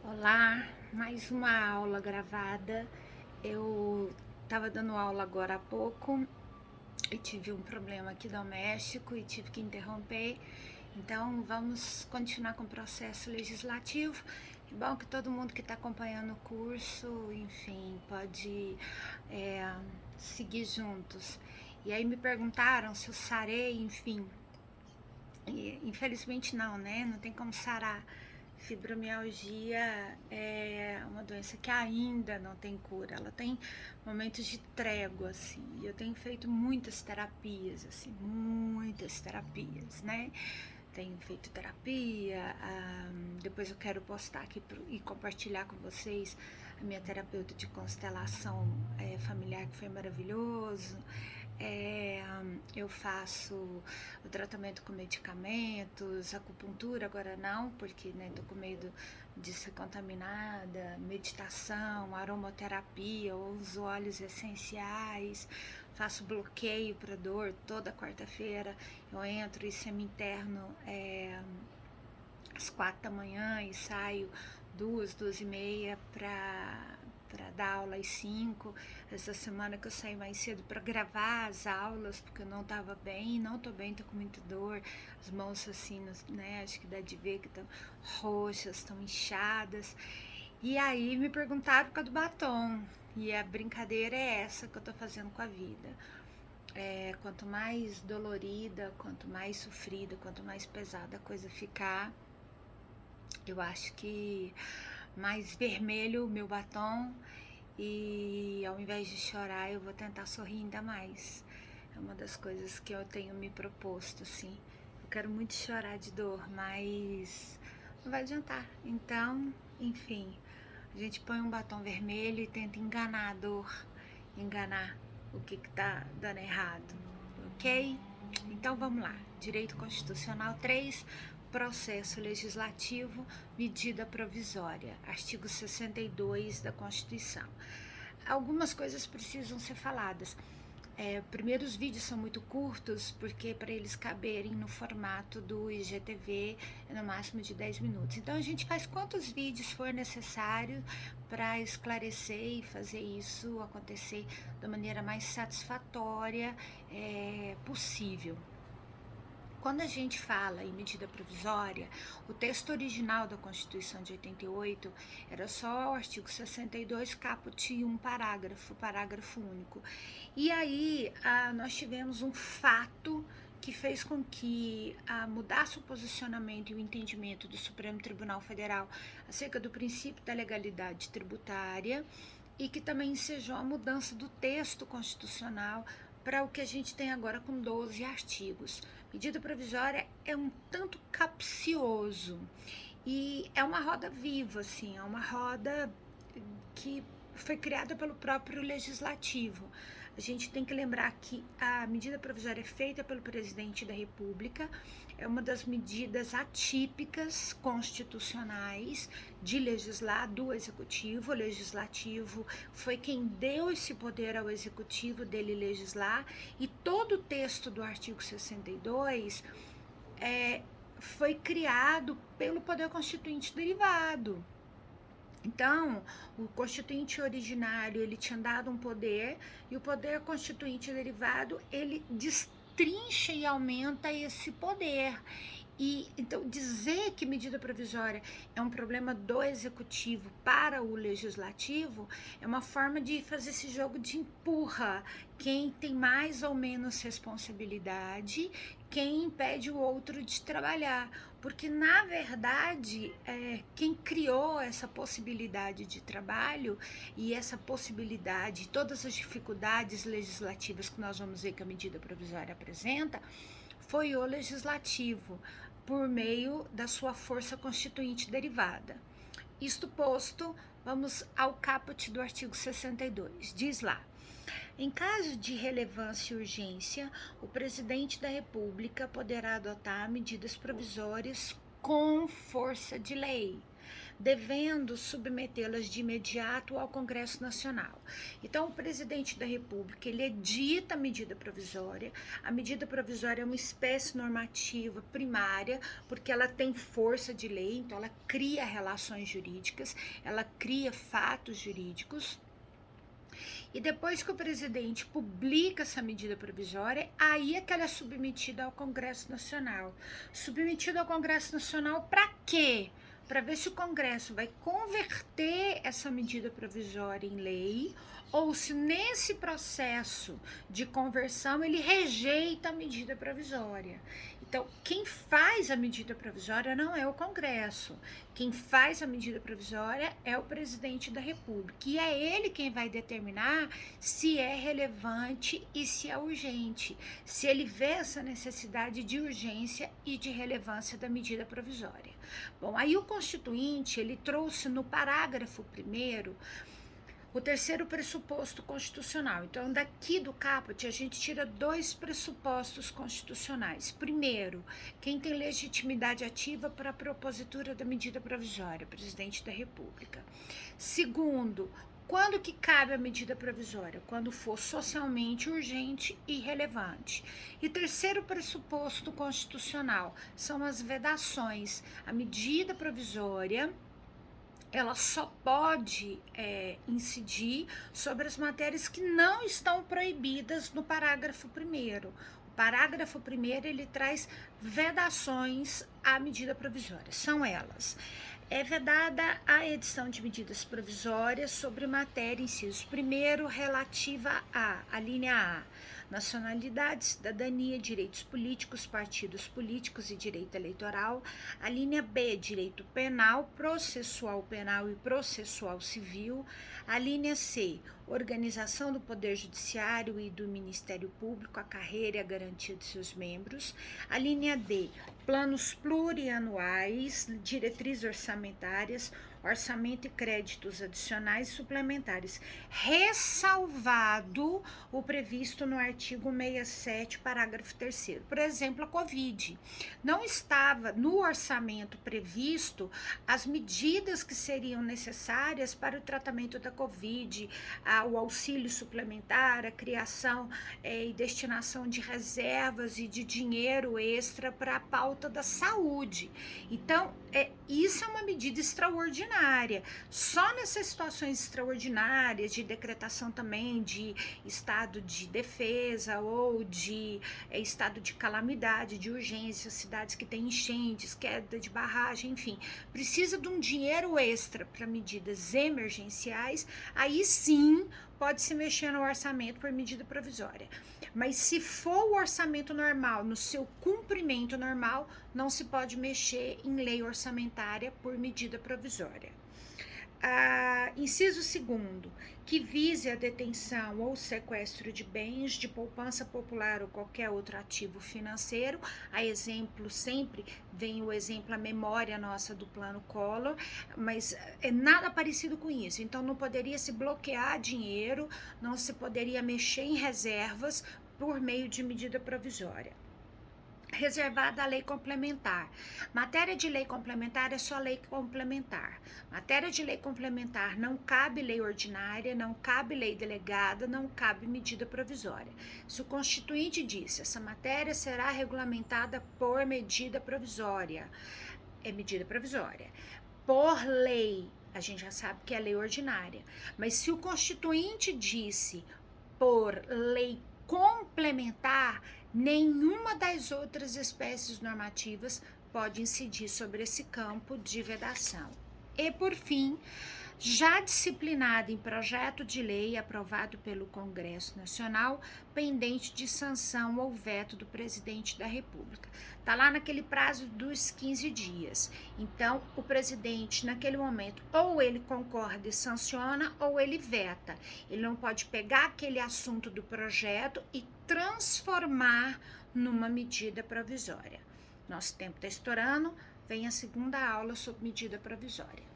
Olá, mais uma aula gravada. Eu estava dando aula agora há pouco e tive um problema aqui doméstico e tive que interromper. Então, vamos continuar com o processo legislativo. É bom que todo mundo que está acompanhando o curso, enfim, pode seguir juntos. E aí me perguntaram se eu sarei, enfim. E, infelizmente não, né? Não tem como sarar. Fibromialgia é uma doença que ainda não tem cura, ela tem momentos de trégua, assim, e eu tenho feito muitas terapias, assim, muitas terapias, né? Tenho feito terapia, depois eu quero postar aqui e compartilhar com vocês a minha terapeuta de constelação familiar, que foi maravilhoso. Eu faço o tratamento com medicamentos, acupuntura agora não, porque né, tô com medo de ser contaminada, meditação, aromaterapia, uso óleos essenciais, faço bloqueio para dor toda quarta-feira. Eu entro e semi-interno às 4 da manhã e saio 2, 2h30 para dar aula às 5. Essa semana que eu saí mais cedo para gravar as aulas, porque eu não estava bem, não tô bem, tô com muita dor, as mãos assim, né, acho que dá de ver que estão roxas, estão inchadas. E aí me perguntaram por causa do batom, e a brincadeira é essa que eu tô fazendo com a vida. Quanto mais dolorida, quanto mais sofrida, quanto mais pesada a coisa ficar, eu acho que mais vermelho o meu batom, e ao invés de chorar eu vou tentar sorrir ainda mais. É uma das coisas que eu tenho me proposto, assim. Eu quero muito chorar de dor, mas não vai adiantar. Então, enfim, a gente põe um batom vermelho e tenta enganar a dor, enganar o que tá dando errado, ok? Então vamos lá. Direito Constitucional 3, processo legislativo, medida provisória, artigo 62 da Constituição. Algumas coisas precisam ser faladas. Primeiro, os vídeos são muito curtos, porque para eles caberem no formato do IGTV é no máximo de 10 minutos. Então a gente faz quantos vídeos for necessário para esclarecer e fazer isso acontecer da maneira mais satisfatória possível. Quando a gente fala em medida provisória, o texto original da Constituição de 88 era só o artigo 62, caput 1 parágrafo único. E aí nós tivemos um fato que fez com que mudasse o posicionamento e o entendimento do Supremo Tribunal Federal acerca do princípio da legalidade tributária, e que também ensejou a mudança do texto constitucional para o que a gente tem agora com 12 artigos. Medida provisória é um tanto capcioso e é uma roda viva, assim, é uma roda que foi criada pelo próprio legislativo. A gente tem que lembrar que a medida provisória é feita pelo presidente da República, é uma das medidas atípicas constitucionais de legislar do executivo. O legislativo foi quem deu esse poder ao executivo dele legislar, e todo o texto do artigo 62 foi criado pelo poder constituinte derivado. Então, o constituinte originário, ele tinha dado um poder, e o poder constituinte derivado, ele destrincha e aumenta esse poder. E então dizer que medida provisória é um problema do executivo para o legislativo é uma forma de fazer esse jogo de empurra, quem tem mais ou menos responsabilidade, quem impede o outro de trabalhar, porque na verdade quem criou essa possibilidade de trabalho e essa possibilidade, todas as dificuldades legislativas que nós vamos ver que a medida provisória apresenta, foi o legislativo, por meio da sua força constituinte derivada. Isto posto, vamos ao caput do artigo 62. Diz lá: em caso de relevância e urgência, o presidente da República poderá adotar medidas provisórias com força de lei, devendo submetê-las de imediato ao Congresso Nacional. Então, o presidente da República, ele edita a medida provisória. A medida provisória é uma espécie normativa primária, porque ela tem força de lei, então ela cria relações jurídicas, ela cria fatos jurídicos. E depois que o presidente publica essa medida provisória, aí é que ela é submetida ao Congresso Nacional. Submetida ao Congresso Nacional para quê? Para ver se o Congresso vai converter essa medida provisória em lei ou se nesse processo de conversão ele rejeita a medida provisória. Então, quem faz a medida provisória não é o Congresso. Quem faz a medida provisória é o presidente da República. E é ele quem vai determinar se é relevante e se é urgente. Se ele vê essa necessidade de urgência e de relevância da medida provisória. Bom, aí o Constituinte, ele trouxe no parágrafo 1º o terceiro pressuposto constitucional. Então, daqui do caput, a gente tira 2 pressupostos constitucionais. Primeiro, quem tem legitimidade ativa para a propositura da medida provisória, presidente da República. Segundo, quando que cabe a medida provisória? Quando for socialmente urgente e relevante. E terceiro pressuposto constitucional são as vedações. A medida provisória, ela só pode incidir sobre as matérias que não estão proibidas no parágrafo 1º. O parágrafo 1º, ele traz vedações à medida provisória. São elas: é vedada a edição de medidas provisórias sobre matéria, inciso 1º, relativa a linha A, nacionalidade, cidadania, direitos políticos, partidos políticos e direito eleitoral. A linha B, direito penal, processual penal e processual civil. A linha C, organização do Poder Judiciário e do Ministério Público, a carreira e a garantia de seus membros. A linha D, planos plurianuais, diretrizes orçamentárias, orçamento e créditos adicionais suplementares, ressalvado o previsto no artigo 67, parágrafo 3º. Por exemplo, a Covid. Não estava no orçamento previsto as medidas que seriam necessárias para o tratamento da Covid, o auxílio suplementar, a criação e destinação de reservas e de dinheiro extra para a pauta da saúde. Então, isso é uma medida extraordinária. Só nessas situações extraordinárias de decretação também de estado de defesa ou de estado de calamidade, de urgência, cidades que têm enchentes, queda de barragem, enfim, precisa de um dinheiro extra para medidas emergenciais, aí sim pode se mexer no orçamento por medida provisória. Mas se for o orçamento normal, no seu cumprimento normal, não se pode mexer em lei orçamentária por medida provisória. Inciso 2º, que vise a detenção ou sequestro de bens, de poupança popular ou qualquer outro ativo financeiro. A exemplo, sempre vem o exemplo, a memória nossa do plano Collor, mas é nada parecido com isso. Então, não poderia se bloquear dinheiro, não se poderia mexer em reservas por meio de medida provisória. Reservada a lei complementar. Matéria de lei complementar é só lei complementar. Matéria de lei complementar não cabe lei ordinária, não cabe lei delegada, não cabe medida provisória. Se o Constituinte disse, essa matéria será regulamentada por medida provisória, é medida provisória. Por lei, a gente já sabe que é lei ordinária. Mas se o Constituinte disse por lei complementar, nenhuma das outras espécies normativas pode incidir sobre esse campo de vedação. E, por fim, já disciplinada em projeto de lei aprovado pelo Congresso Nacional, pendente de sanção ou veto do presidente da República. Está lá naquele prazo dos 15 dias. Então, o presidente, naquele momento, ou ele concorda e sanciona, ou ele veta. Ele não pode pegar aquele assunto do projeto e transformar numa medida provisória. Nosso tempo está estourando, vem a segunda aula sobre medida provisória.